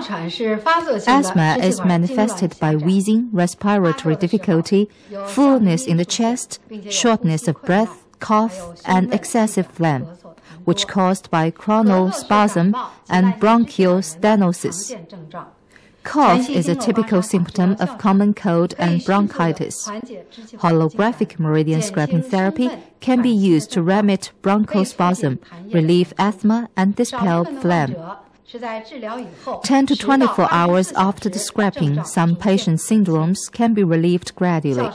Asthma is manifested by wheezing, respiratory difficulty, fullness in the chest, shortness of breath, cough, and excessive phlegm, which caused by coronal spasm and bronchial stenosis. Cough is a typical symptom of common cold and bronchitis. Holographic meridian scraping therapy can be used to remit bronchospasm, relieve asthma, and dispel phlegm. 10 to 24 hours after the scraping, some patient syndromes can be relieved gradually.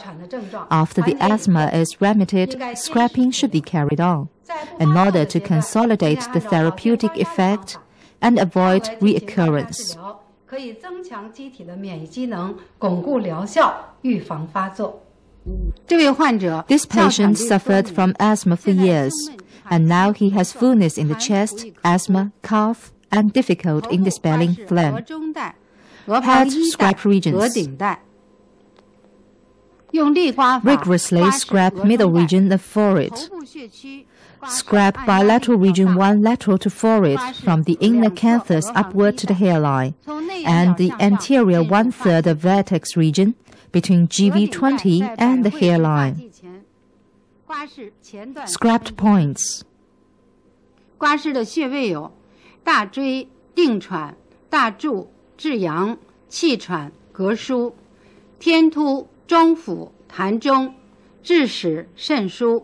After the asthma is remitted, scraping should be carried on in order to consolidate the therapeutic effect and avoid reoccurrence. This patient suffered from asthma for years, and now he has fullness in the chest, asthma, cough, and difficult in dispelling phlegm. Head scrap regions. Rigorously scrap middle region of forehead. Scrap bilateral region 1 lateral to forehead from the inner canthus upward to the hairline, and the anterior 1/3 of vertex region between GV20 and the hairline. Scrapped points. 刮拭的穴位有大椎、定喘、大柱、至阳、气喘、膈腧、天突、中府、膻中、至始、肾腧、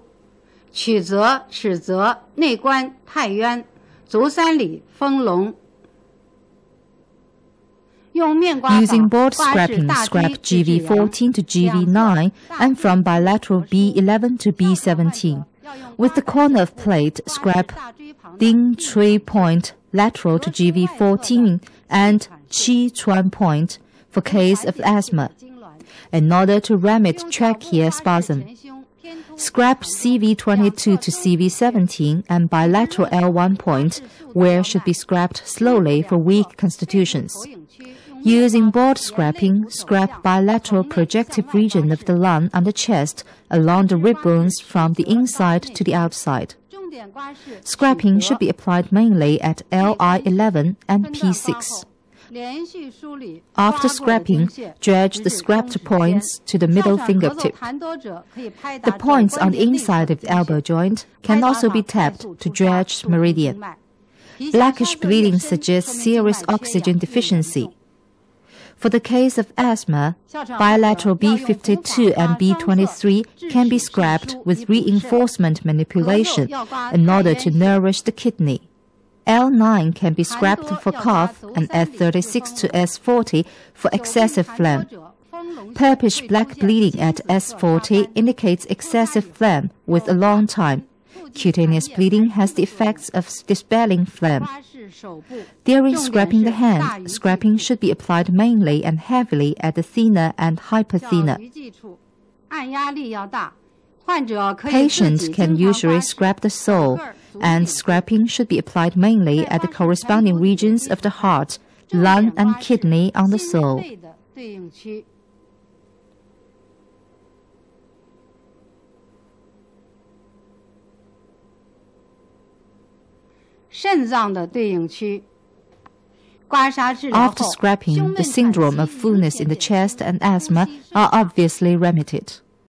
曲泽、尺泽、内关、太渊、足三里、丰隆。 Using board scraping, scrap GV14 to GV9 and from bilateral B11 to B17. With the corner of plate, scrap Ding Cui point lateral to GV14 and Qi Chuan point for case of asthma, in order to remit trachea spasm. Scrap CV22 to CV17 and bilateral L1 point, where should be scrapped slowly for weak constitutions. Using board scraping, scrap bilateral projective region of the lung on the chest along the rib bones from the inside to the outside. Scraping should be applied mainly at LI11 and P6. After scraping, dredge the scrapped points to the middle fingertip. The points on the inside of the elbow joint can also be tapped to dredge meridian. Blackish bleeding suggests serious oxygen deficiency. For the case of asthma, bilateral B52 and B23 can be scrapped with reinforcement manipulation in order to nourish the kidney. L9 can be scrapped for cough and S36 to S40 for excessive phlegm. Purplish black bleeding at S40 indicates excessive phlegm with a long time. Cutaneous bleeding has the effects of dispelling phlegm. During scraping the hand, scraping should be applied mainly and heavily at the thenar and hypothenar. Patients can usually scrap the sole, and scraping should be applied mainly at the corresponding regions of the heart, lung, and kidney on the sole. 肾脏的对应区。刮痧治疗后， After scraping, the syndrome of fullness in the chest and asthma are obviously remitted.